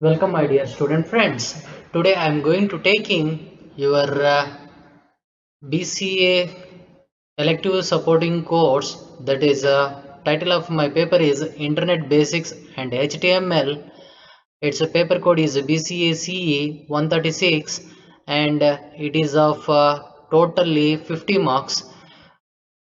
Welcome my dear student friends. Today I am going to taking your BCA elective supporting course, that is title of my paper is Internet Basics and HTML. Its paper code is BCA CE 136 and it is of totally 50 marks.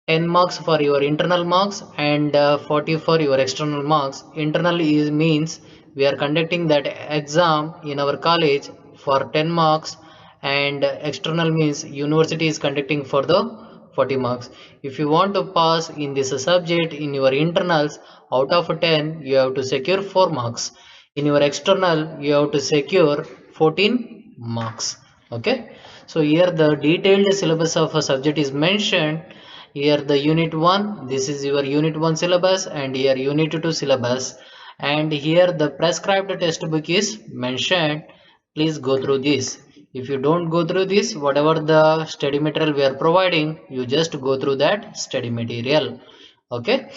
10 marks for your internal marks and 40 for your external marks. Internal is means we are conducting that exam in our college for 10 marks, and external means university is conducting for the 40 marks. If you want to pass in this subject in your internals, out of 10 you have to secure 4 marks. In your external you have to secure 14 marks. Okay, so here the detailed syllabus of a subject is mentioned. Here the unit 1, this is your unit 1 syllabus, and here unit 2 syllabus, and here the prescribed textbook is mentioned. Please go through this. If you don't go through this, whatever the study material we are providing, you just go through that study material. Okay,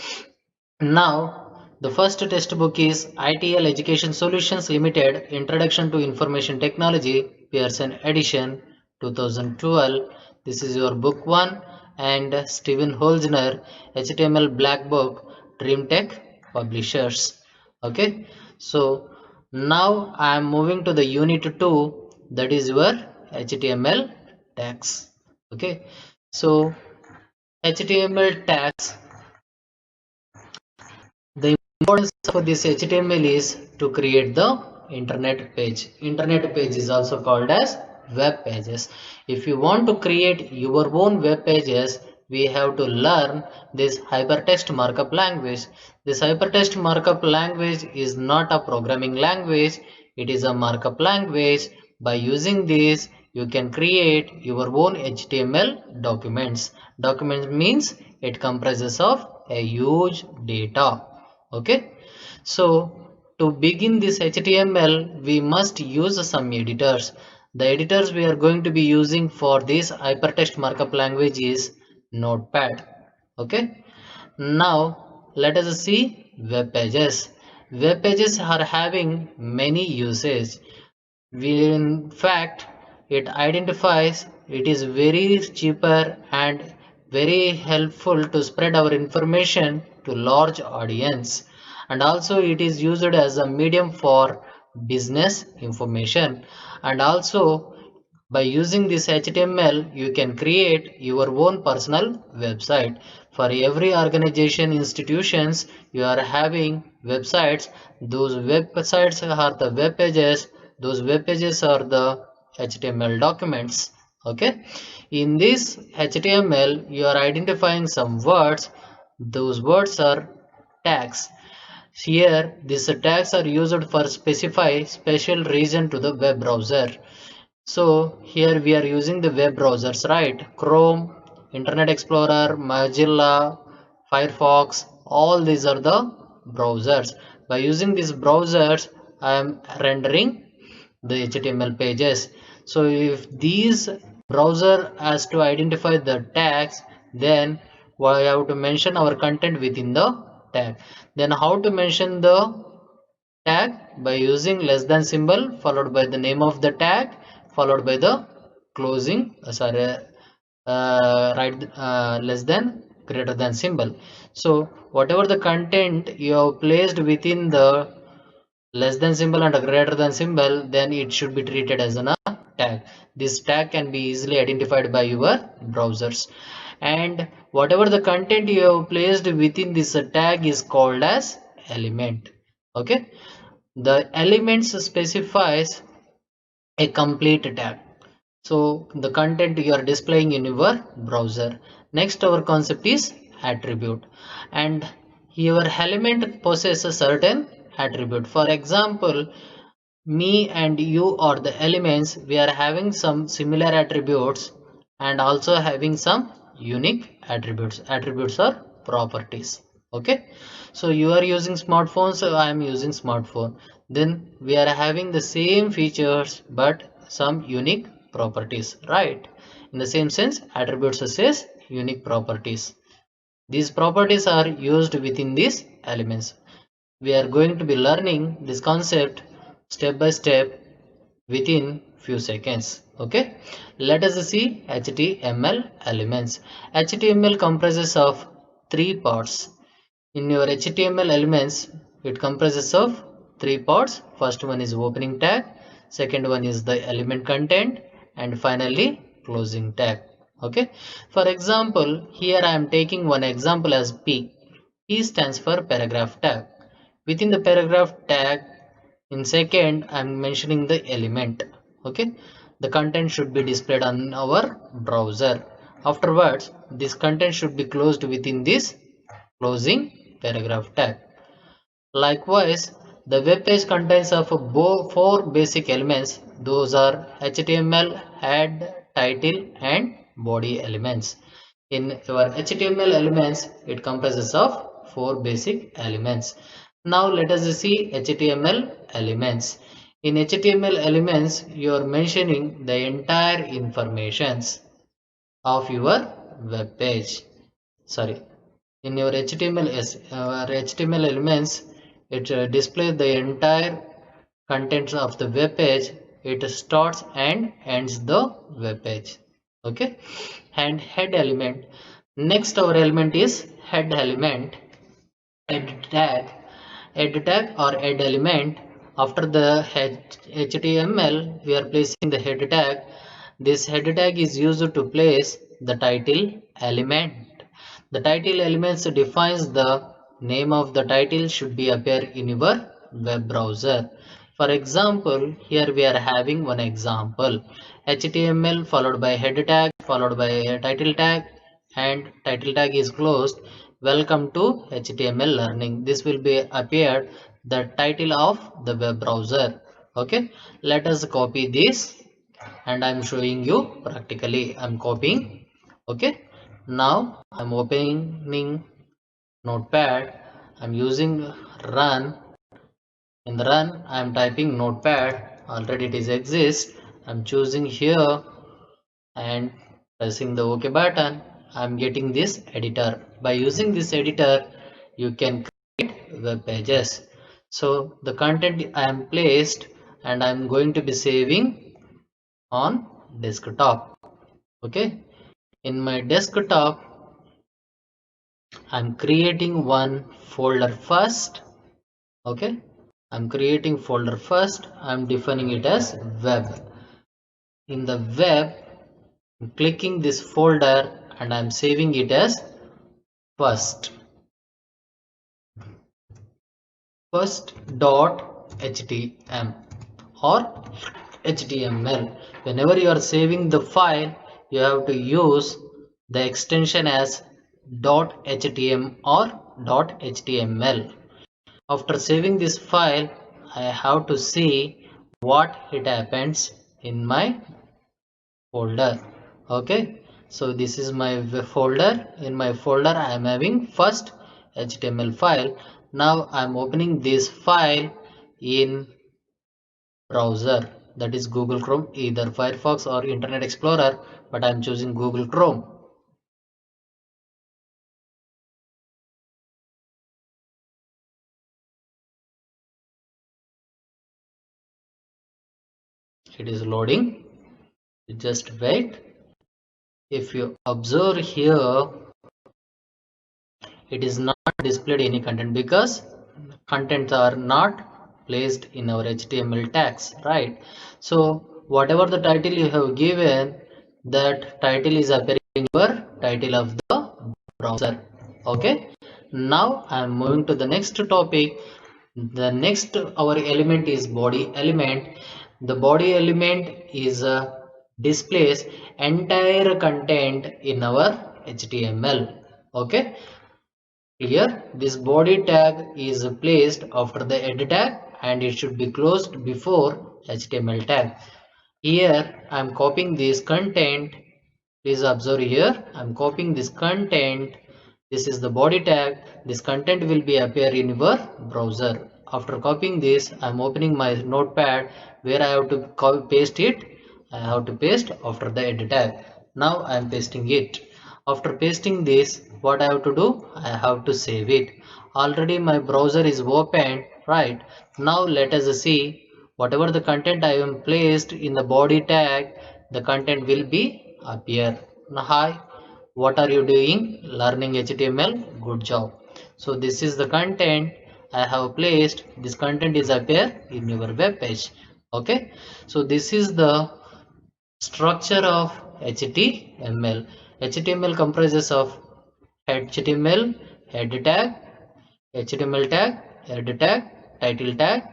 now the first textbook is ITL Education Solutions Limited Introduction to Information Technology, Pearson Edition 2012. This is your book 1, and Steven Holzner HTML Black Book, DreamTech Publishers. Okay, so now I am moving to the unit 2, that is your HTML tags. Okay, so HTML tags, the importance of this HTML is to create the internet page. Internet page is also called as web pages. If you want to create your own web pages, we have to learn this hypertext markup language. This hypertext markup language is not a programming language, it is a markup language. By using this, you can create your own HTML documents. Documents means it comprises of a huge data. Okay, so to begin this HTML, we must use some editors. The editors we are going to be using for this hypertext markup language is Notepad. Okay, now let us see web pages. Web pages are having many uses. In fact, it identifies it is very cheaper and very helpful to spread our information to large audience, and also it is used as a medium for business information. And also by using this HTML, you can create your own personal website. For every organization, institutions, you are having websites. Those websites are the web pages. Those web pages are the HTML documents. Okay. In this HTML, you are identifying some words. Those words are tags. Here, these tags are used for specify special region to the web browser. So here we are using the web browsers, right? Chrome, Internet Explorer, Mozilla, Firefox, all these are the browsers. By using these browsers, I am rendering the HTML pages. So if these browser has to identify the tags, then we have to mention our content within the tag. Then how to mention the tag? By using less than symbol followed by the name of the tag followed by the closing right less than greater than symbol. So whatever the content you have placed within the less than symbol and a greater than symbol, then it should be treated as a tag. This tag can be easily identified by your browsers, and whatever the content you have placed within this tag is called as element. Okay, the elements specifies a complete tag, so the content you are displaying in your browser. Next, our concept is attribute, and your element possesses a certain attribute. For example, me and you are the elements. We are having some similar attributes and also having some unique attributes. Attributes are properties. Okay, so you are using smartphone, so I am using smartphone. Then we are having the same features but some unique properties, right? In the same sense, attributes says unique properties. These properties are used within these elements. We are going to be learning this concept step by step within few seconds. Okay, let us see HTML elements. HTML comprises of three parts. In your HTML elements, it comprises of three parts. First one is opening tag, second one is the element content, and finally closing tag. Okay, for example, here I am taking one example as P. P stands for paragraph tag. Within the paragraph tag, in second I am mentioning the element. Okay, the content should be displayed on our browser. Afterwards, this content should be closed within this closing paragraph tag. Likewise, the web page contains of four basic elements. Those are HTML, head, title, and body elements. In your HTML elements, it comprises of four basic elements. Now let us see HTML elements. In HTML elements, you are mentioning the entire informations of your web page. Sorry, in your HTML elements, it displays the entire contents of the web page. It starts and ends the web page. Okay, and head element. Next our element is head element. Add tag or add element. After the HTML, we are placing the head tag. This head tag is used to place the title element. The title elements defines the name of the title should be appear in your web browser. For example, here we are having one example: HTML followed by head tag followed by a title tag, and title tag is closed. Welcome to HTML learning. This will be appeared the title of the web browser. Okay, let us copy this and I'm showing you practically. I'm copying. Okay, now I'm opening notepad. I'm using run. In the run, I'm typing notepad. Already it is exist. I'm choosing here and pressing the OK button. I'm getting this editor. By using this editor, you can create web pages. So the content I am placed and I'm going to be saving on desktop. Okay, in my desktop, I'm creating one folder first. Okay, I'm creating folder first. I'm defining it as web. In the web, I'm clicking this folder and I'm saving it as first.htm or HTML. Whenever you are saving the file, you have to use the extension as .htm or .html. After saving this file, I have to see what it happens in my folder. Okay, so this is my folder. In my folder I am having first HTML file. Now I am opening this file in browser, that is Google Chrome, either Firefox or Internet Explorer, but I am choosing Google Chrome. It is loading. Just wait. If you observe here, it is not displayed any content because contents are not placed in our HTML tags, right? So whatever the title you have given, that title is appearing in your title of the browser. Okay, now I am moving to the next topic. The next our element is body element. The body element is displays entire content in our HTML. Okay, here this body tag is placed after the head tag and it should be closed before HTML tag. Here I am copying this content. Please observe here, I am copying this content. This is the body tag. This content will be appear in your browser. After copying this, I am opening my notepad where I have to copy paste it. I have to paste after the edit tag. Now I am pasting it. After pasting this, what I have to do? I have to save it. Already my browser is open, right? Now let us see whatever the content I am placed in the body tag, the content will be appear. Now, hi, what are you doing? Learning HTML. Good job. So this is the content I have placed. This content is appear in your web page. Okay, so this is the structure of HTML. HTML comprises of HTML, head tag, HTML tag, head tag, title tag,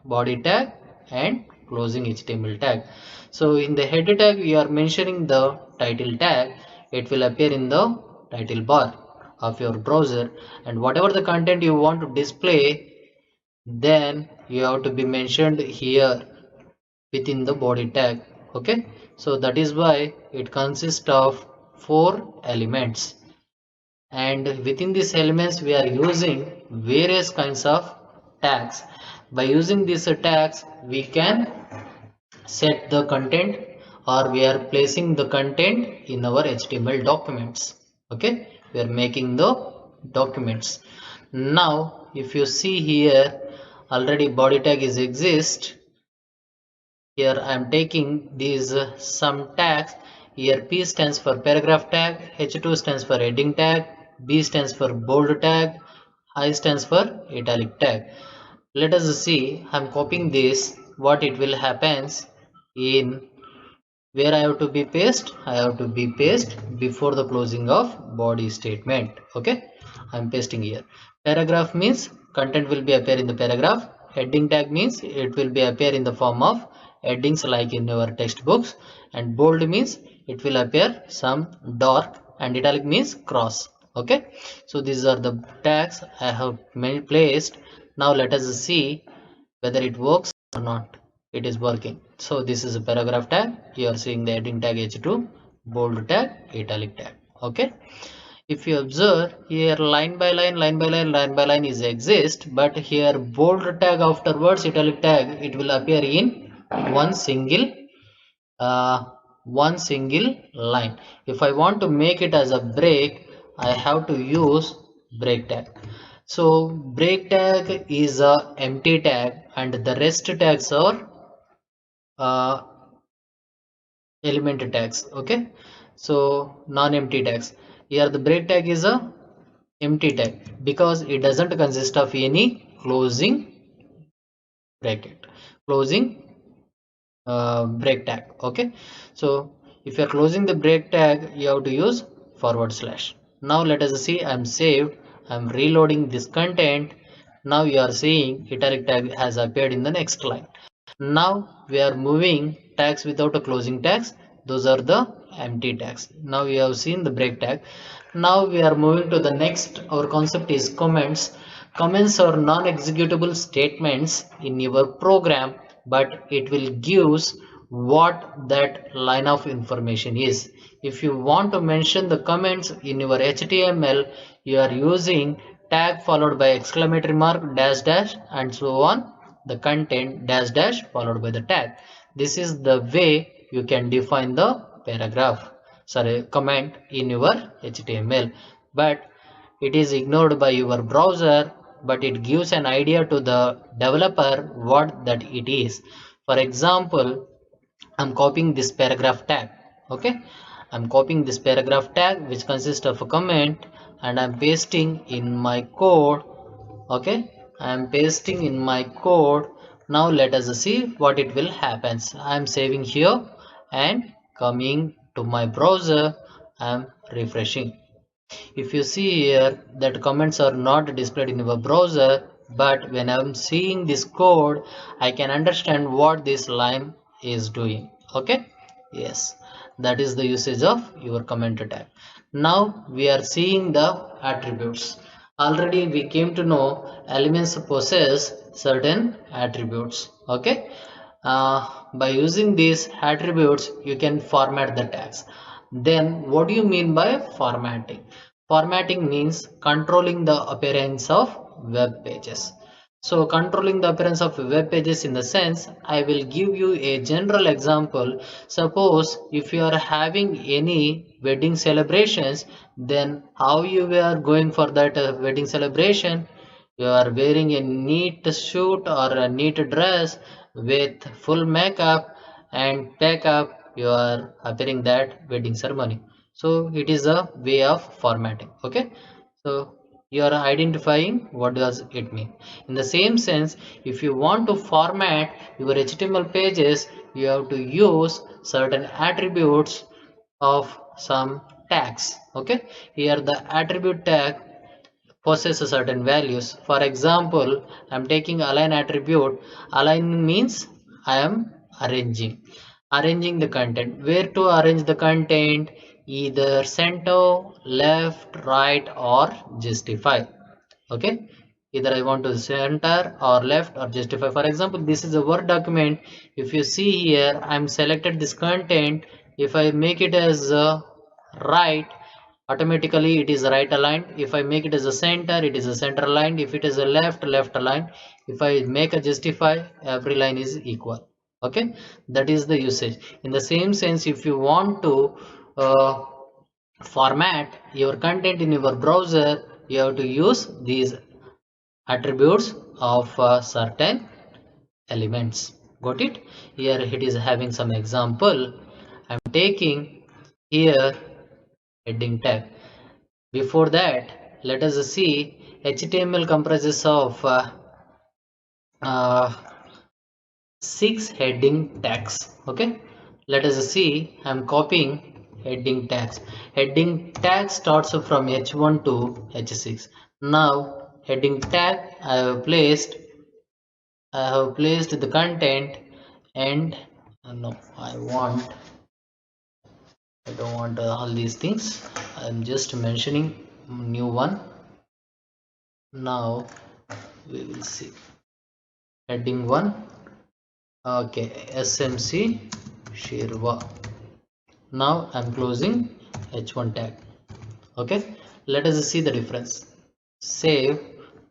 body tag, and closing HTML tag. So in the head tag we are mentioning the title tag. It will appear in the title bar of your browser, and whatever the content you want to display, then you have to be mentioned here within the body tag. Okay, so that is why it consists of 4 elements, and within these elements we are using various kinds of tags. By using these tags we can set the content, or we are placing the content in our HTML documents. Okay, we are making the documents. Now if you see here, already body tag is exist. Here I am taking these some tags. Here P stands for paragraph tag, H2 stands for heading tag, B stands for bold tag, I stands for italic tag. Let us see, I am copying this, what it will happens in where I have to be paste. I have to be paste before the closing of body statement. Okay, I am pasting here. Paragraph means content will be appear in the paragraph. Heading tag means it will be appear in the form of headings like in your textbooks, and bold means it will appear some dark, and italic means cross. Okay, so these are the tags I have placed. Now let us see whether it works or not. It is working. So this is a paragraph tag. You are seeing the heading tag H2, bold tag, italic tag. Okay, if you observe here, line by line, line by line, line by line is exist, but here bold tag afterwards italic tag, it will appear in one single uh, one single line. If I want to make it as a break, I have to use break tag. So break tag is a empty tag, and the rest tags are uh, element tags. Okay, so non-empty tags. Here the break tag is a empty tag because it doesn't consist of any closing bracket, closing break tag. Okay, so if you are closing the break tag, you have to use forward slash. Now let us see, I'm saved, I'm reloading this content. Now you are seeing italic tag has appeared in the next line. Now we are moving tags without a closing tags. Those are the empty tags. Now we have seen the break tag. Now we are moving to the next. Our concept is comments. Comments are non-executable statements in your program, but it will gives what that line of information is. If you want to mention the comments in your HTML, you are using tag followed by exclamatory mark, dash dash, and so on, the content dash dash followed by the tag. This is the way you can define the paragraph, sorry, comment in your HTML, but it is ignored by your browser, but it gives an idea to the developer what that it is. For example, I'm copying this paragraph tag. Okay, I'm copying this paragraph tag which consists of a comment, and I'm pasting in my code. Okay, I am pasting in my code. Now let us see what it will happens. I am saving here and coming to my browser. I am refreshing. If you see here that comments are not displayed in your browser, but when I'm seeing this code, I can understand what this line is doing. Okay, yes, that is the usage of your comment tag. Now we are seeing the attributes. Already we came to know elements possess certain attributes. Okay, by using these attributes you can format the tags. Then what do you mean by formatting? Formatting means controlling the appearance of web pages. So controlling the appearance of web pages in the sense, I will give you a general example. Suppose if you are having any wedding celebrations, then how you are going for that wedding celebration? You are wearing a neat suit or a neat dress, with full makeup and pack-up, you are appearing that wedding ceremony. So it is a way of formatting. Okay, so you are identifying what does it mean. In the same sense, if you want to format your HTML pages, you have to use certain attributes of some tags. Okay, here the attribute tag possess certain values. For example, I'm taking align attribute. Align means I am arranging the content. Where to arrange the content? Either center, left, right, or justify. Okay, either I want to center or left or justify. For example, this is a Word document. If you see here, I'm selected this content. If I make it as right, automatically it is right aligned. If I make it as a center, it is a center aligned. If it is a left, left aligned. If I make a justify, every line is equal. Okay, that is the usage. In the same sense, if you want to uh, format your content in your browser, you have to use these attributes of certain elements. Got it? Here it is having some example. I'm taking here heading tag. Before that, let us see HTML comprises of uh, 6 heading tags. Okay, let us see. I'm copying heading tags. Heading tag starts from h1 to h6. Now heading tag I have placed the content, and no, I don't want all these things. I'm just mentioning new one. Now we will see heading 1. Okay, SMC Shirva. Now I'm closing H1 tag. Okay, let us see the difference. Save,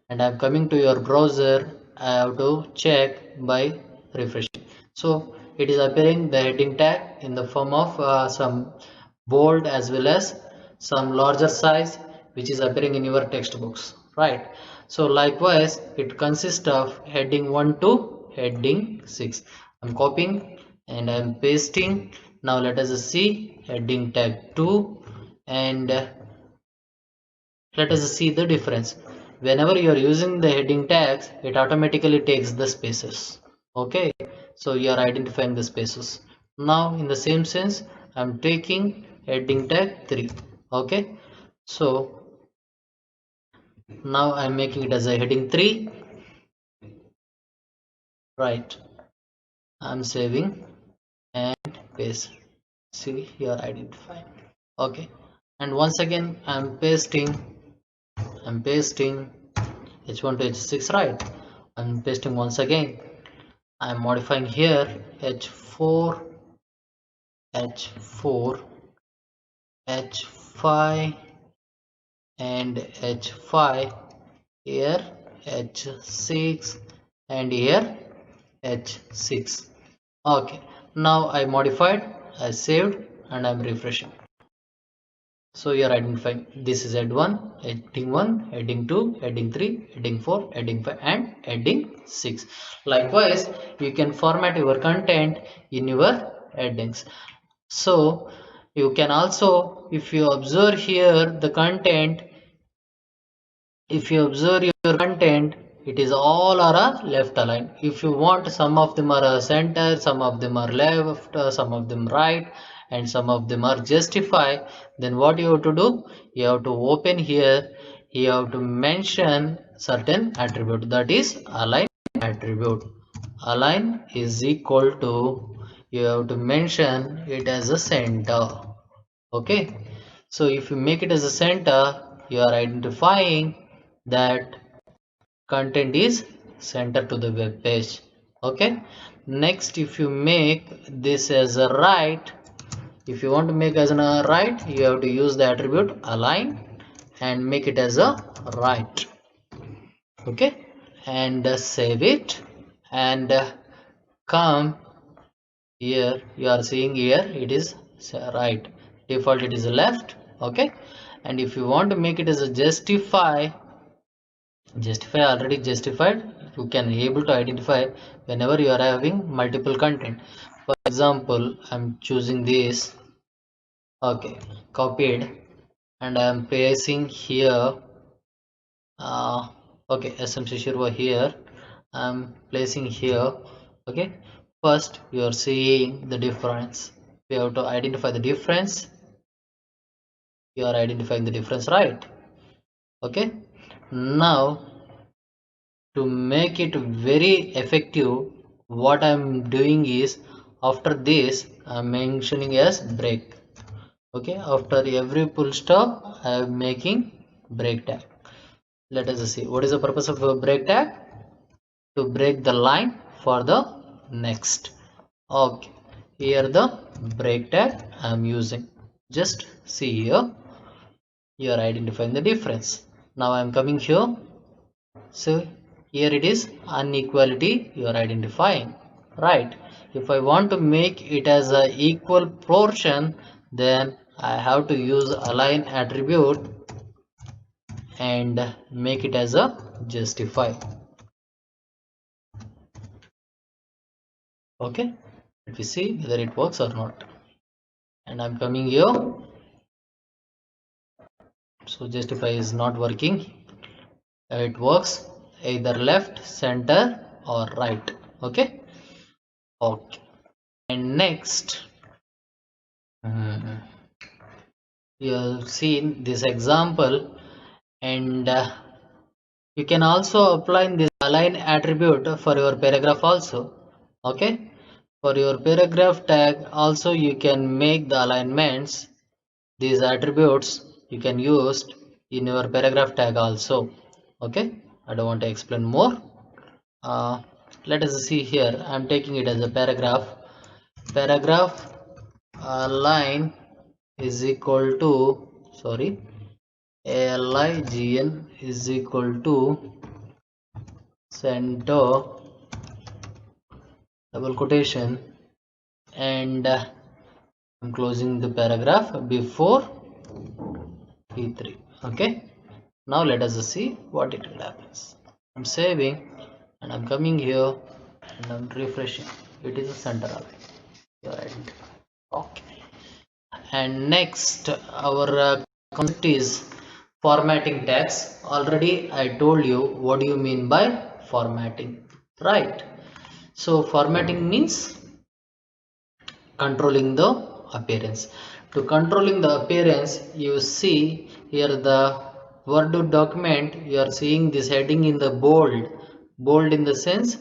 and I'm coming to your browser. I have to check by refreshing. So it is appearing the heading tag in the form of some bold as well as some larger size, which is appearing in your textbooks, right? So likewise, it consists of heading 1 to heading 6. I'm copying and I'm pasting. Now let us see heading tag 2, and let us see the difference. Whenever you are using the heading tags, it automatically takes the spaces. Okay, so you are identifying the spaces. Now in the same sense, I'm taking heading tag 3. Okay, so now I'm making it as a heading 3. Right, I'm saving and paste. See, you are identifying. Okay, and once again I'm pasting h1 to h6, right? I'm pasting once again. I'm modifying here h4, h4, h5, and h5, here h6, and here h6. Okay, now I modified, I saved, and I'm refreshing. So you are identifying this is heading 1, heading 2, heading 3, heading 4, heading 5, and heading 6. Likewise, you can format your content in your headings. So you can also, if you observe here the content, if you observe your content, it is all are a left aligned. If you want, some of them are a center, some of them are left, some of them right, and some of them are justify. Then what you have to do, you have to open here, you have to mention certain attribute, that is align attribute. Align is equal to, you have to mention it as a center. Okay, so if you make it as a center, you are identifying that content is center to the web page. Okay, next, if you make this as a right, if you want to make as a right, you have to use the attribute align and make it as a right. Okay, and save it, and come here. You are seeing here it is right, default it is left. Okay, and if you want to make it as a justify already justified, you can able to identify whenever you are having multiple content. For example, I'm choosing this, okay, copied, and I'm placing here, okay, SMC Shirva here, I'm placing here, okay. First you are seeing the difference. We have to identify the difference. You are identifying the difference, right? Okay, now to make it very effective, what I'm doing is, after this I'm mentioning as break. Okay, after every full stop I am making break tag. Let us see what is the purpose of a break tag. To break the line for the next. Okay, here the break tag I am using. Just see here, you are identifying the difference. Now I am coming here. So here it is inequality you are identifying, right? If I want to make it as a equal portion, then I have to use align attribute and make it as a justify. Okay, let me see whether it works or not. And I'm coming here. So justify is not working. It works either left, center, or right. Okay. Okay. And next, you have seen this example, and you can also apply this align attribute for your paragraph also. Okay, for your paragraph tag also you can make the alignments. These attributes you can use in your paragraph tag also. Okay, I don't want to explain more. Let us see here. I'm taking it as a paragraph line is equal to, sorry, align is equal to center double quotation, and I'm closing the paragraph before P3. Okay, now let us see what it will happen. I'm saving and I'm coming here and I'm refreshing. It is a center align. You are right. Okay, and next our concept is formatting tags. Already I told you what do you mean by formatting, right? So formatting means controlling the appearance. To controlling the appearance, you see here the Word document, you are seeing this heading in the bold in the sense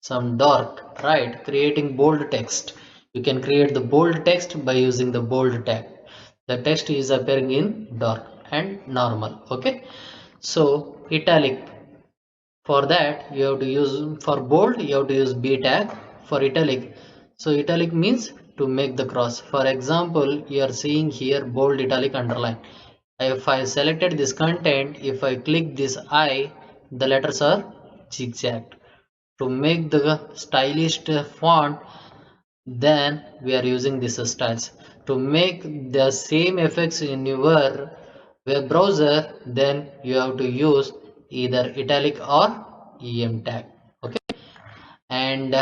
some dark, right? Creating bold text. You can create the bold text by using the bold tag. The text is appearing in dark and normal. Okay, so italic, for that you have to use, for bold you have to use B tag. For italic, so italic means to make the cross. For example, you are seeing here bold, italic, underline. If I selected this content, if I click this I, the letters are zigzagged. To make the stylish font, then we are using this styles. To make the same effects in your web browser, then you have to use either italic or em tag. Okay, and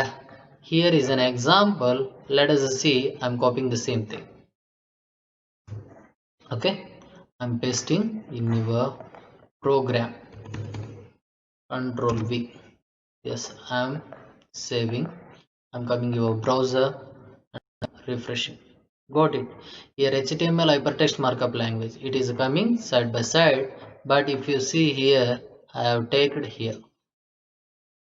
here is an example. Let us see. I'm copying the same thing. Okay, I'm pasting in your program, control V. Yes, I'm saving. I'm coming your browser, refreshing. Got it. Here HTML hypertext markup language, it is coming side by side, but if you see here, I have taken here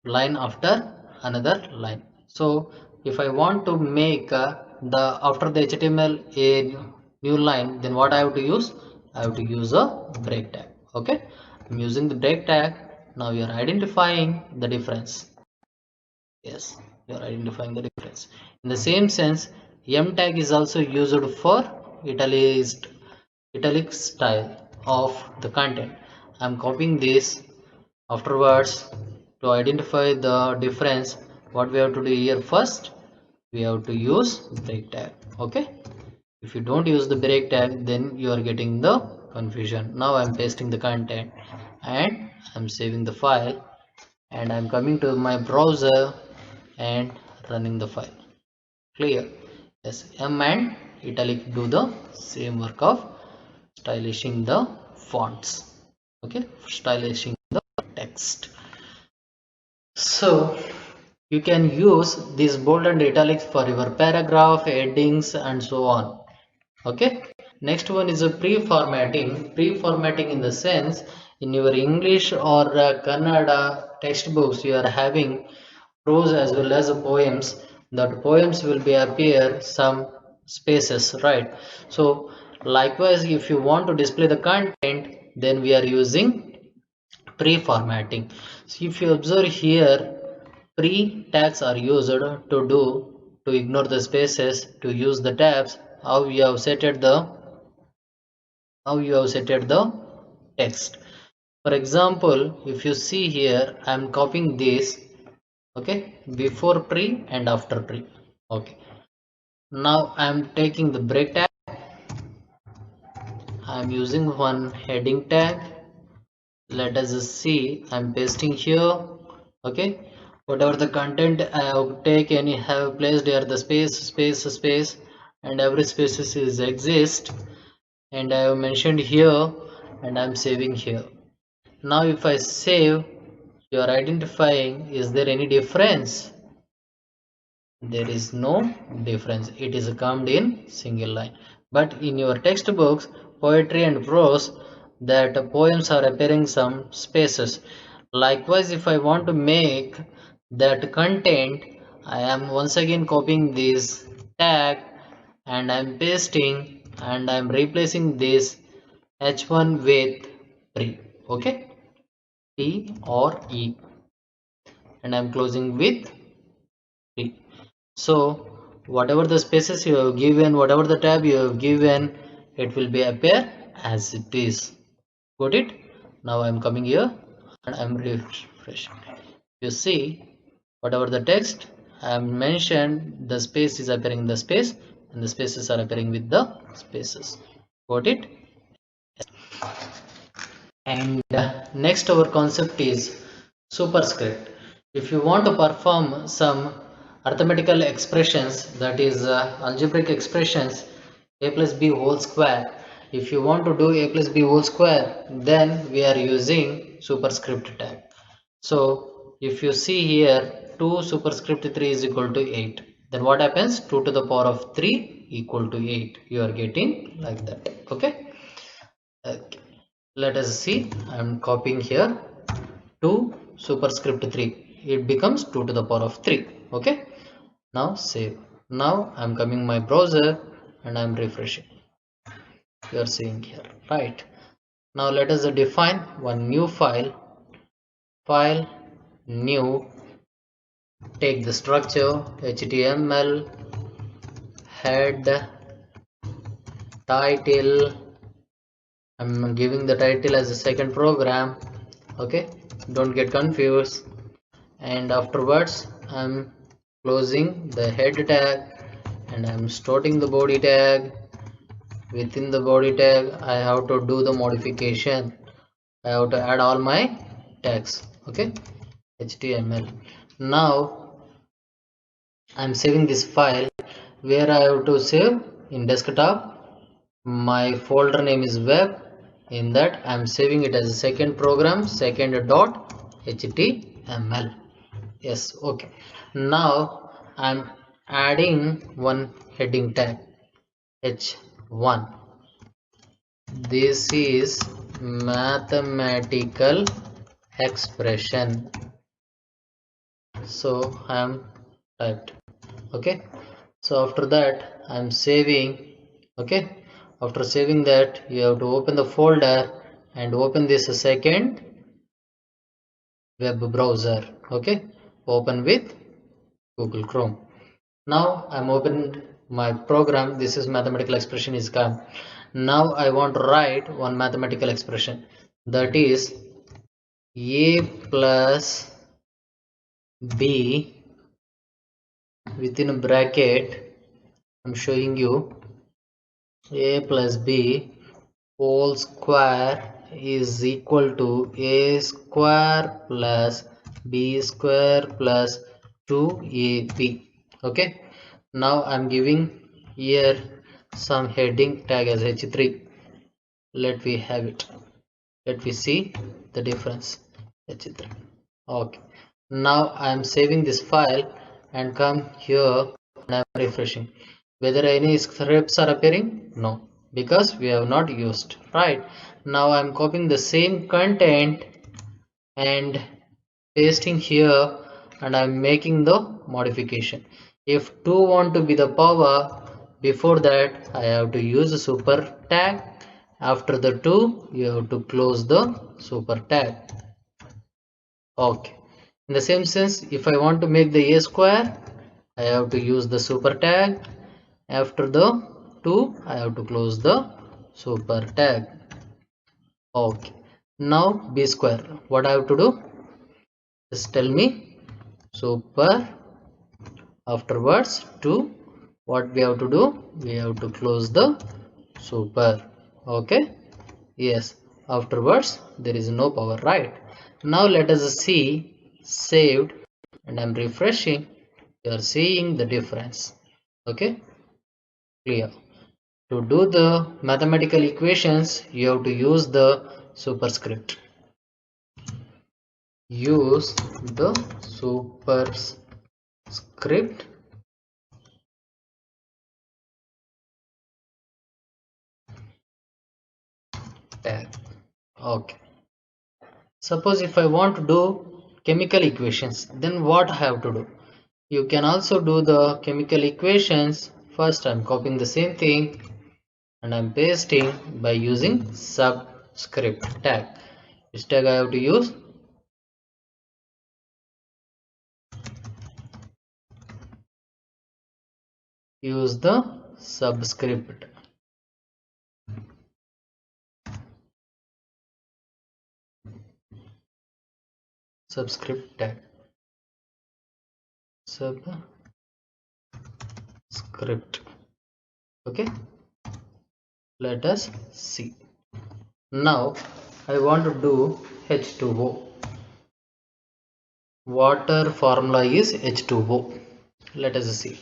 line after another line. So if I want to make the after the HTML a new line, then what I have to use? I have to use a break tag. Okay, I'm using the break tag. Now you are identifying the difference. Yes, you are identifying the difference. In the same sense, M tag is also used for italic style of the content. I'm copying this. Afterwards, to identify the difference, what we have to do here, first we have to use break tag. Okay, if you don't use the break tag, then you are getting the confusion. Now I'm pasting the content and I'm saving the file and I'm coming to my browser and running the file. Clear? Yes, M and italic do the same work of stylishing the fonts. Okay, stylishing the text. So you can use this bold and italics for your paragraph, headings, and so on. Okay. Next one is a pre-formatting. Pre-formatting in the sense in your English or Kannada textbooks you are having prose as well as poems. That poems will be appear some spaces, right? So likewise, if you want to display the content, then we are using pre-formatting. So if you observe here, pre tags are used to ignore the spaces, to use the tabs. How you have set the text. For example, if you see here, I am copying this. Okay, before pre and after pre. Okay, now I am taking the break tag. I am using one heading tag. Let us see, I'm pasting here. Okay, whatever the content I have taken, I have placed here the space, and every spaces is exist, and I have mentioned here, and I'm saving here. Now if I save, you are identifying, is there any difference? There is no difference. It is calmed in single line. But in your textbooks, poetry and prose, that poems are appearing some spaces. Likewise, if I want to make that content, I am once again copying this tag and I am pasting and I am replacing this h1 with pre. Okay, T or E, and I am closing with pre. So whatever the spaces you have given, whatever the tab you have given, it will be appear as it is. Got it? Now I'm coming here and I'm refreshing. You see, whatever the text I have mentioned, the space is appearing in the space and the spaces are appearing with the spaces. Got it? And next our concept is superscript. If you want to perform some arithmetical expressions, that is algebraic expressions, a plus b whole square, if you want to do a plus b whole square, then we are using superscript tag. So if you see here, 2 superscript 3 is equal to 8, then what happens? 2 to the power of 3 equal to 8, you are getting like that. Okay. Okay, let us see. I am copying here 2 superscript 3. It becomes 2 to the power of 3. Okay. Now save. Now I am coming my browser and I am refreshing. You are seeing here, right? Now let us define one new file. File, new. Take the structure HTML, head, title. I'm giving the title as a second program. Okay, don't get confused. And afterwards I'm closing the head tag and I'm starting the body tag. Within the body tag I have to do the modification. I have to add all my tags. Okay, HTML. Now I'm saving this file. Where I have to save? In desktop. My folder name is web. In that I'm saving it as a second program, second dot HTML. Yes, okay. Now I'm adding one heading tag h1. This is mathematical expression. So I'm typed. Okay. So after that I'm saving. Okay. After saving that, you have to open the folder and open this second web browser. Okay. Open with Google Chrome. Now I'm opened my program. This is mathematical expression is come. Now I want to write one mathematical expression, that is a plus b within a bracket. I'm showing you a plus b whole square is equal to a square plus b square plus 2ab. Okay, now I'm giving here some heading tag as h3. Let we have it. Let me see the difference. h3. Okay, now I am saving this file and come here and I am refreshing. Whether any scripts are appearing? No, because we have not used. Right, now I am copying the same content and pasting here, and I'm making the modification. If 2 want to be the power, before that I have to use a super tag. After the 2 you have to close the super tag. Okay, in the same sense, if I want to make the a square, I have to use the super tag. After the 2 I have to close the super tag. Okay, now b square, what I have to do? Just tell me. Super, afterwards to, what we have to do? We have to close the super. Okay, yes, afterwards there is no power, right? Now let us see saved, and I'm refreshing. You are seeing the difference. Okay, clear. To do the mathematical equations you have to use the superscript. Use the superscript tag. Okay, suppose if I want to do chemical equations, then what I have to do? You can also do the chemical equations. First I'm copying the same thing and I'm pasting by using subscript tag. Which tag I have to use? Use the subscript tag. Subscript. Okay, let us see. Now I want to do H2O. Water formula is H2O. Let us see.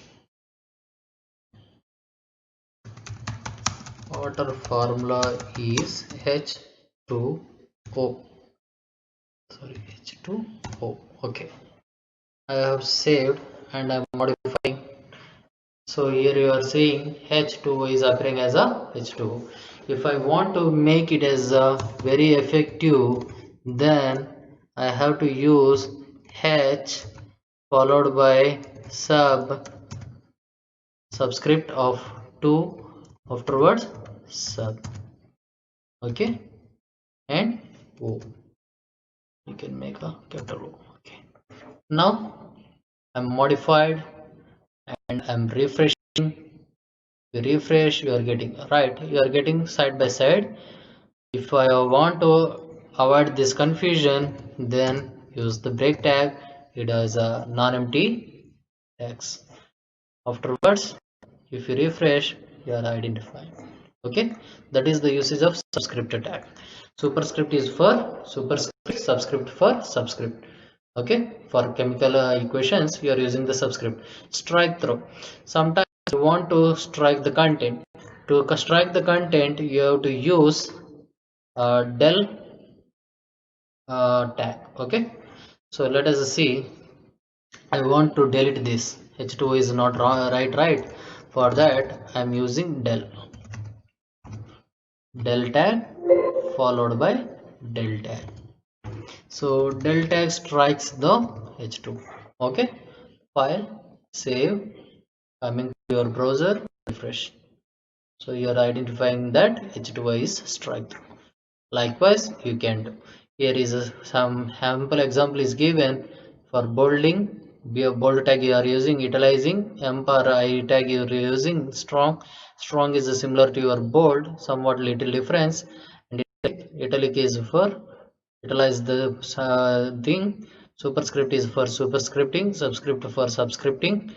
Water formula is H2O. Sorry, H2O. Okay, I have saved and I'm modifying. So here you are seeing H2O is appearing as a H2O. If I want to make it as a very effective, then I have to use H followed by subscript of 2, afterwards sub. Okay, and O. You can make a capital O. Okay, now I'm modified and I'm refreshing. You refresh, you are getting right, you are getting side by side. If I want to avoid this confusion, then use the break tag. It has a non-empty tags. Afterwards, if you refresh, you are identifying. Okay, that is the usage of subscript tag. Superscript is for superscript, subscript for subscript. Okay, for chemical equations you are using the subscript. Strike through, sometimes you want to strike the content. To strike the content you have to use del tag. Okay, so let us see. I want to delete this. H2 is not wrong, right. For that I am using del tag followed by del tag. So del tag strikes the H2. Okay, file, save, coming to your browser, refresh. So you are identifying that H2 is strike through. Likewise you can do. Here is some sample example is given for bolding. Be a bold tag you are using italicizing, emp or I tag you are using strong is similar to your bold, somewhat little difference, and italic is for italize the thing. Superscript is for superscripting, subscript for subscripting,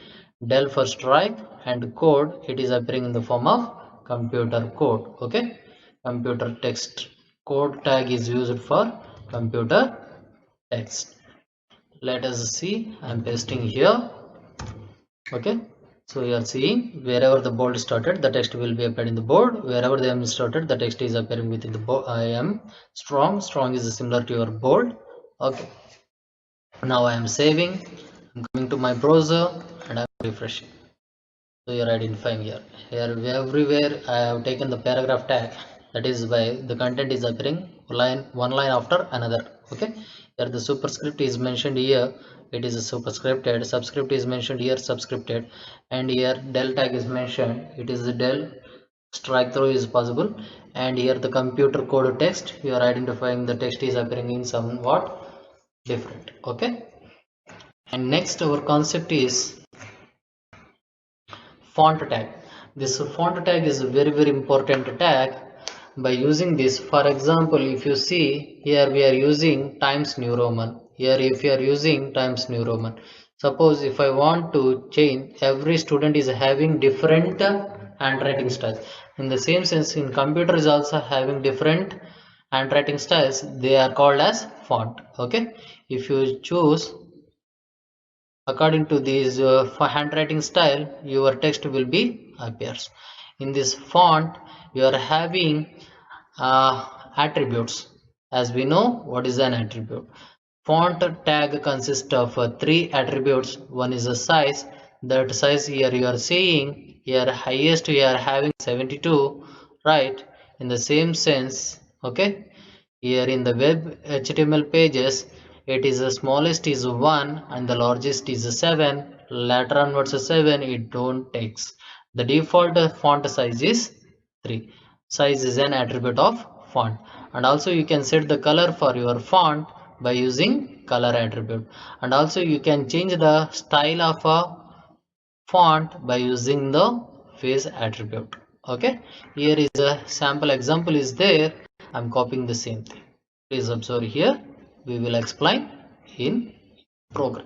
del for strike, and code, it is appearing in the form of computer code. Okay, computer text. Code tag is used for computer text. Let us see, I'm pasting here. Okay, so you are seeing wherever the bold started, the text will be appeared in the board. Wherever the M started, the text is appearing within the board. I am strong is similar to your bold. Okay, now I am saving. I'm coming to my browser and I'm refreshing. So you're identifying here. Here everywhere I have taken the paragraph tag. That is why the content is appearing one line after another. Okay. Here the superscript is mentioned here. It is a superscripted. Subscript is mentioned here. Subscripted. And here del tag is mentioned. It is the del. Strike through is possible. And here the computer code text. You are identifying the text is appearing in somewhat different. Okay. And next our concept is font tag. This font tag is a very important tag. By using this, for example, if you see here we are using Times New Roman. Here if you are using Times New Roman, suppose if I want to change, every student is having different handwriting styles. In the same sense, in computer is also having different handwriting styles. They are called as font. Okay, if you choose according to this for handwriting style, your text will be appears in this font. You are having attributes. As we know, what is an attribute? Font tag consists of three attributes. One is a size. That size here you are seeing here, highest you are having 72, right? In the same sense, okay, here in the web HTML pages, it is the smallest is 1 and the largest is 7. Later onwards 7 it don't takes. The default font size is 3. Size is an attribute of font. And also you can set the color for your font by using color attribute. And also you can change the style of a font by using the face attribute. Okay, here is a sample example is there. I'm copying the same thing. Please observe here. We will explain in program.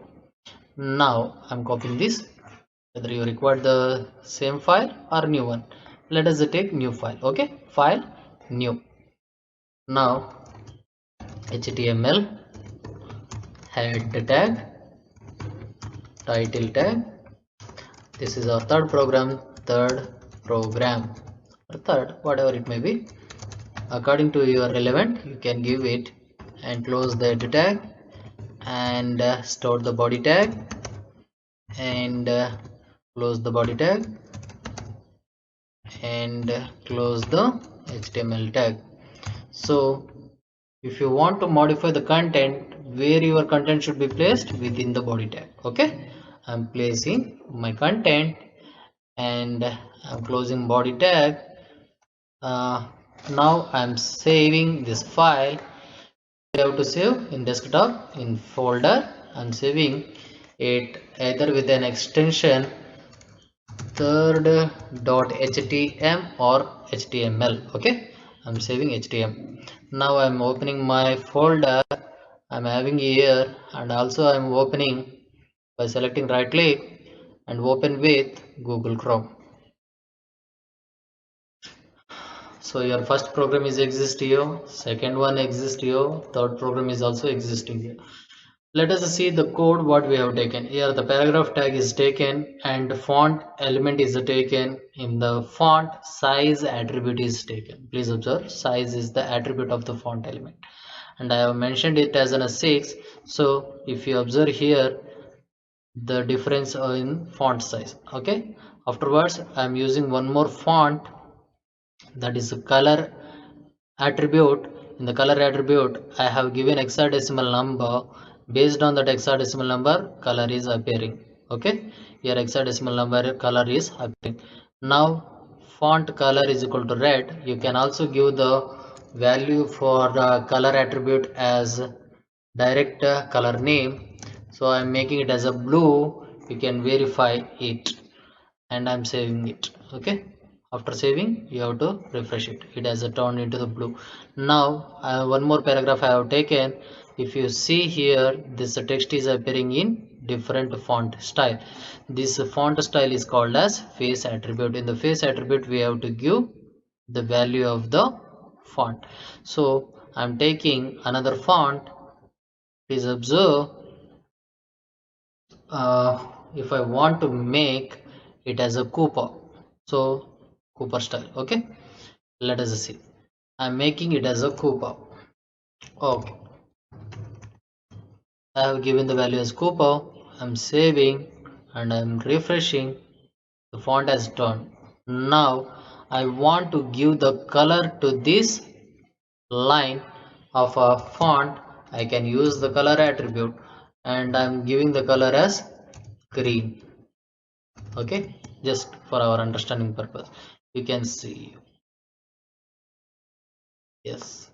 Now I'm copying this, whether you require the same file or new one. Let us take new file. Okay, file new. Now HTML head tag, title tag. This is our third program or third, whatever it may be. According to your relevant, you can give it and close the head tag and store the body tag and close the body tag and close the HTML tag. So if you want to modify the content, where your content should be placed within the body tag. Okay, I'm placing my content and I'm closing body tag. Now I'm saving this file. I have to save in desktop in folder. I'm saving it either with an extension third.htm or html. Okay, I'm saving htm. Now I'm opening my folder I'm having here, and also I'm opening by selecting right click and open with Google Chrome. So your first program is exist here, second one exists here, third program is also existing here. Let us see the code what we have taken. Here the paragraph tag is taken and font element is taken. In the font size attribute is taken. Please observe, size is the attribute of the font element and I have mentioned it as a 6. So if you observe here the difference in font size. Okay, afterwards I am using one more font, that is a color attribute. In the color attribute I have given hexadecimal number. Based on that hexadecimal number, color is appearing. Okay, here hexadecimal number color is appearing. Now font color is equal to red. You can also give the value for the color attribute as direct color name. So I'm making it as a blue. You can verify it and I'm saving it. Okay, after saving you have to refresh it. It has turned into the blue. Now one more paragraph I have taken. If you see here, this text is appearing in different font style. This font style is called as face attribute. In the face attribute we have to give the value of the font. So I'm taking another font. Please observe, if I want to make it as a Cooper, so Cooper style. Okay, let us see. I'm making it as a Cooper. Okay, I have given the value as Cooper. I'm saving and I'm refreshing. The font has turned. Now I want to give the color to this line of a font. I can use the color attribute and I'm giving the color as green. Okay, just for our understanding purpose, you can see, yes,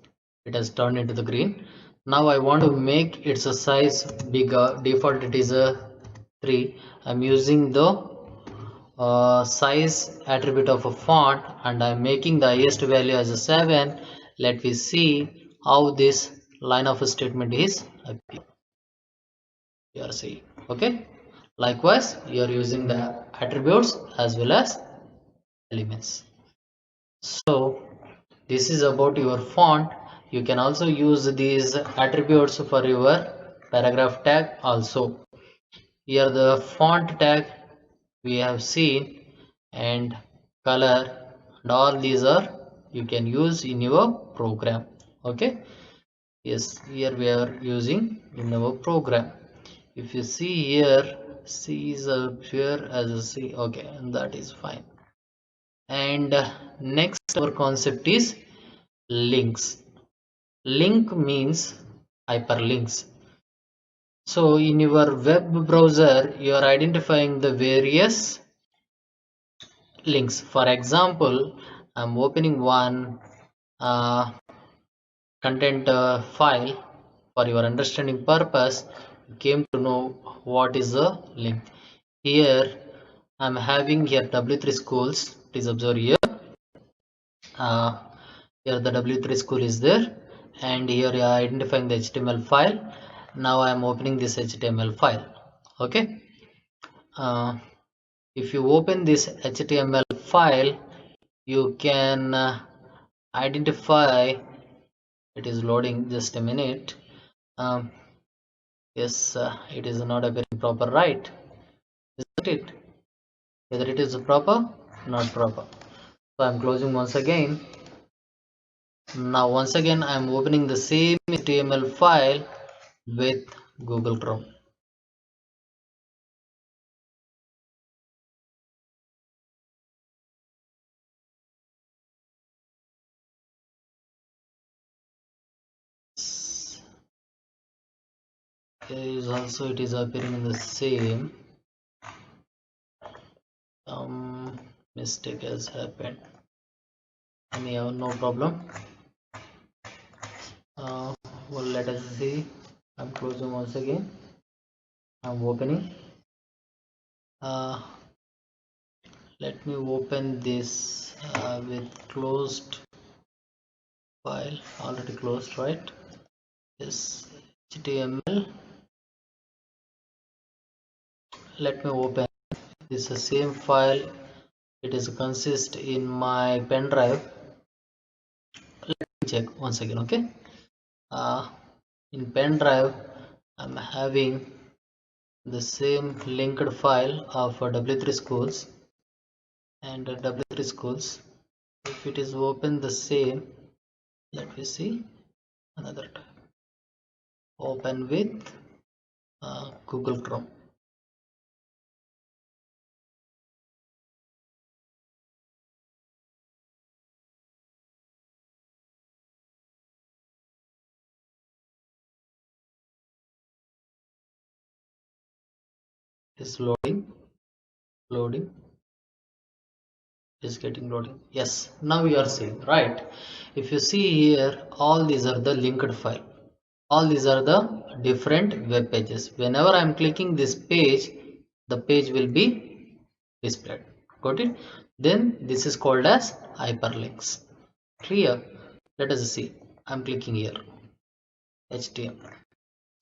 it has turned into the green. Now I want to make its a size bigger. Default it is a 3. I'm using the size attribute of a font and I'm making the highest value as a 7. Let me see how this line of a statement is appear. You are seeing. Okay, likewise you are using the attributes as well as elements. So this is about your font. You can also use these attributes for your paragraph tag also. Here the font tag we have seen, and color, and all these are you can use in your program. Okay, yes, here we are using in our program. If you see here, C is here as a C. Okay, and that is fine. And next our concept is links. Link means hyperlinks. So in your web browser you are identifying the various links. For example, I'm opening one uh, content file. For your understanding purpose, you came to know what is a link. Here I'm having here W3 schools. Please observe here. uh, Here the W3 school is there, and here you are identifying the HTML file. Now I am opening this HTML file. Okay, uh, if you open this HTML file, you can identify, it is loading, just a minute. Yes, it is not appearing proper, right? Isn't it? Whether it is proper, not proper. So I'm closing once again. Now once again I am opening the same HTML file with Google Chrome. Here is also it is appearing in the same. Mistake has happened. Anyhow, no problem. Well, let us see. I'm closing once again. I'm opening. Uh, Let me open this with closed file. Already closed, right? Yes, HTML. Let me open this same file. It is consist in my pen drive. Let me check once again. Okay, in pen drive I'm having the same linked file of W3 schools, and W3 schools, if it is open the same, let me see another time. Open with Google Chrome. Is loading, is getting loading. Yes, now you are seeing, right? If you see here, all these are the linked file, all these are the different web pages. Whenever I am clicking this page, the page will be displayed. Got it? Then this is called as hyperlinks. Clear? Let us see. I'm clicking here HTML,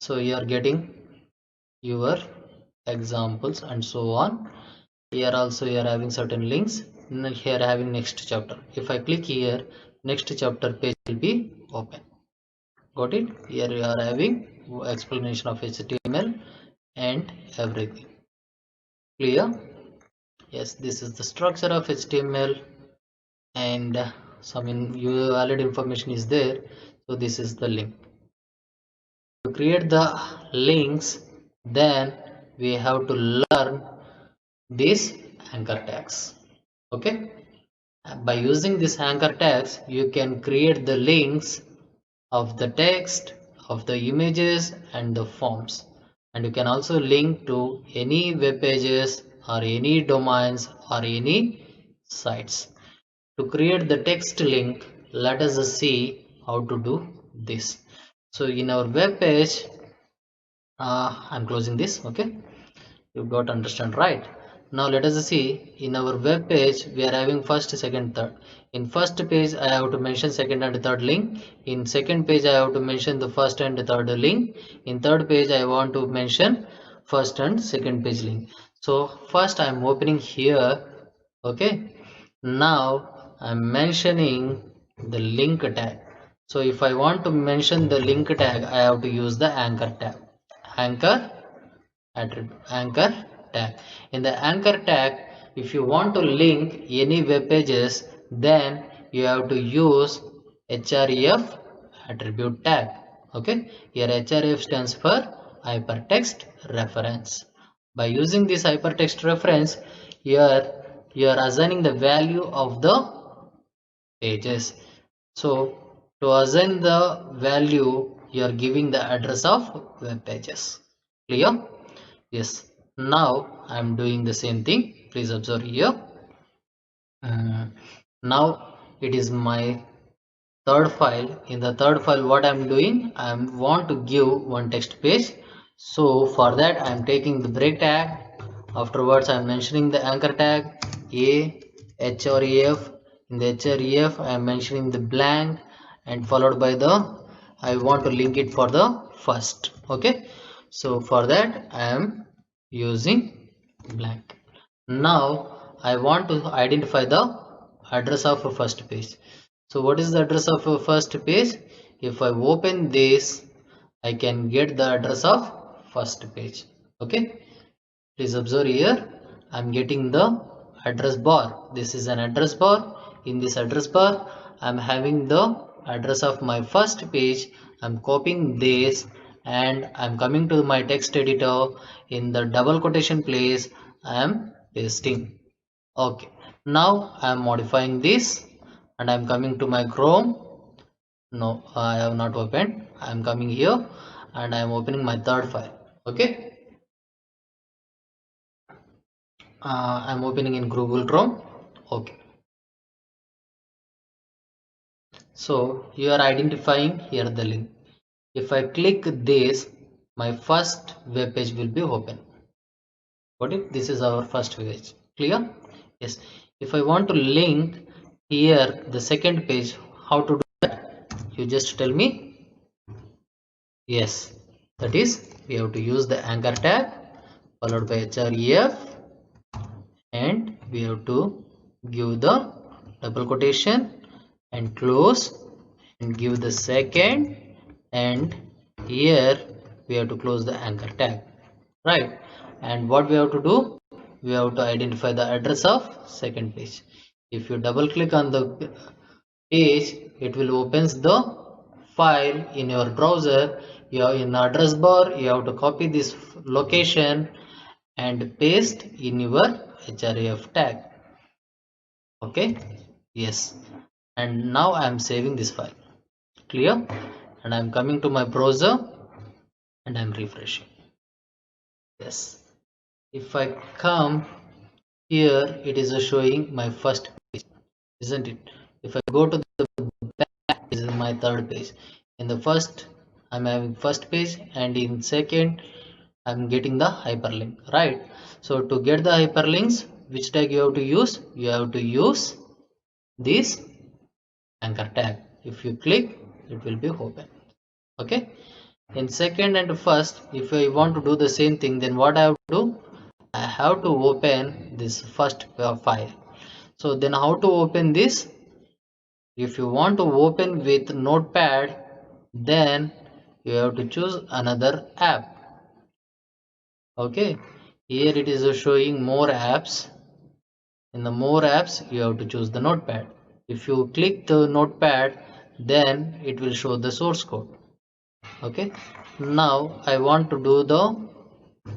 so you are getting your examples and so on. Here also you are having certain links. Here having next chapter. If I click here, next chapter page will be open. Got it? Here you are having explanation of HTML and everything. Clear? Yes, this is the structure of HTML, and some valid information is there. So this is the link. To create the links, then we have to learn these anchor tags. Okay, by using this anchor tags, you can create the links of the text, of the images and the forms, and you can also link to any web pages or any domains or any sites. To create the text link, let us see how to do this. So in our web page, I'm closing this. Okay, you got to understand, right? Now let us see, in our web page we are having first, second, third. In first page I have to mention second and third link. In second page I have to mention the first and third link. In third page I want to mention first and second page link. So first I am opening here. Okay, now I'm mentioning the link tag. So if I want to mention the link tag, I have to use the anchor tag. Anchor anchor tag. In the anchor tag, if you want to link any web pages, then you have to use href attribute tag. Okay, here href stands for hypertext reference. By using this hypertext reference, here you are assigning the value of the pages. So to assign the value, you are giving the address of web pages. Clear? Yes. Now I am doing the same thing. Please observe here. Now it is my third file. In the third file, what I'm doing, I want to give one text page. So for that I'm taking the break tag. Afterwards I'm mentioning the anchor tag a href. In the href I am mentioning the blank, and followed by the, I want to link it for the first. Okay, so for that I am using blank. Now I want to identify the address of a first page. So what is the address of a first page? If I open this, I can get the address of first page. Okay, please observe here. I'm getting the address bar. This is an address bar. In this address bar, I'm having the address of my first page. I'm copying this and I'm coming to my text editor. In the double quotation place, I am pasting. Okay, now I am modifying this and I am coming to my Chrome. No, I have not opened. I am coming here and I am opening my third file. Okay, I am opening in Google Chrome. Okay, so you are identifying here the link. If I click this, my first web page will be open. Got it? This is our first page. Clear? Yes. If I want to link here the second page, how to do that? You just tell me. Yes, that is, we have to use the anchor tag followed by href, and we have to give the double quotation and close and give the second, and here we have to close the anchor tag, right? And what we have to do, we have to identify the address of second page. If you double click on the page, it will opens the file in your browser. You have in address bar, you have to copy this location and paste in your href tag. Okay, yes, and now I am saving this file. Clear? And I am coming to my browser and I am refreshing. Yes, if I come here, it is showing my first page, isn't it? If I go to the back, this is my third page. In the first, I'm having first page, and in second I'm getting the hyperlink, right? So to get the hyperlinks, which tag you have to use? You have to use this anchor tag. If you click, it will be open. Okay, in second and first, if I want to do the same thing, then what I have to do, I have to open this first file. So then how to open this? If you want to open with notepad, then you have to choose another app. Okay, here it is showing more apps. In the more apps you have to choose the notepad. If you click the notepad, then it will show the source code. Okay, now I want to do the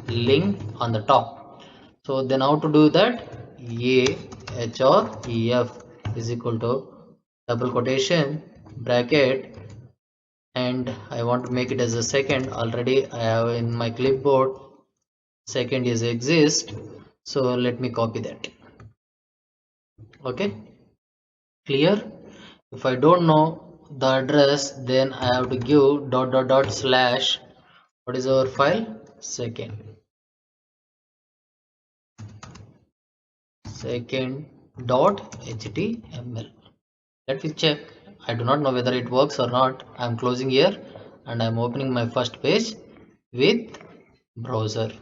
link on the top. So then how to do that? A h or ef is equal to double quotation bracket, and I want to make it as a second. Already I have in my clipboard second is exist, so let me copy that. Okay, clear? If I don't know the address, then I have to give dot dot dot slash, what is our file? Second dot html. Let me check. I do not know whether it works or not. I am closing here and I am opening my first page with browser.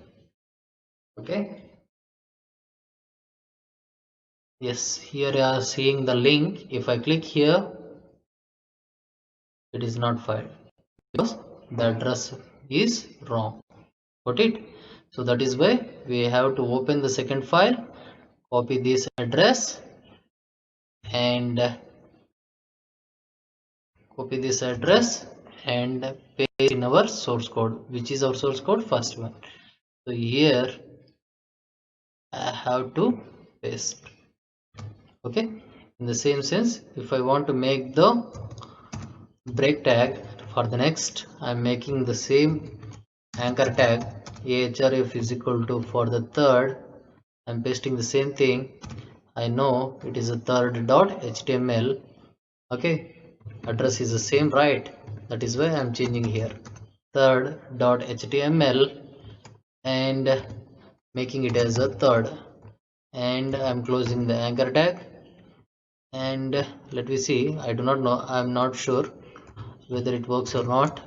Okay, yes, here you are seeing the link. If I click here, it is not filed because the address is wrong. Got it? So that is why we have to open the second file, copy this address, and paste in our source code. Which is our source code? First one. So here I have to paste. Okay, in the same sense, if I want to make the break tag for the next, I'm making the same anchor tag ahref is equal to for the third. I'm pasting the same thing. I know it is a third dot html. Okay, address is the same, right? That is why I'm changing here third dot html and making it as a third, and I'm closing the anchor tag. And let me see, I do not know, I'm not sure whether it works or not.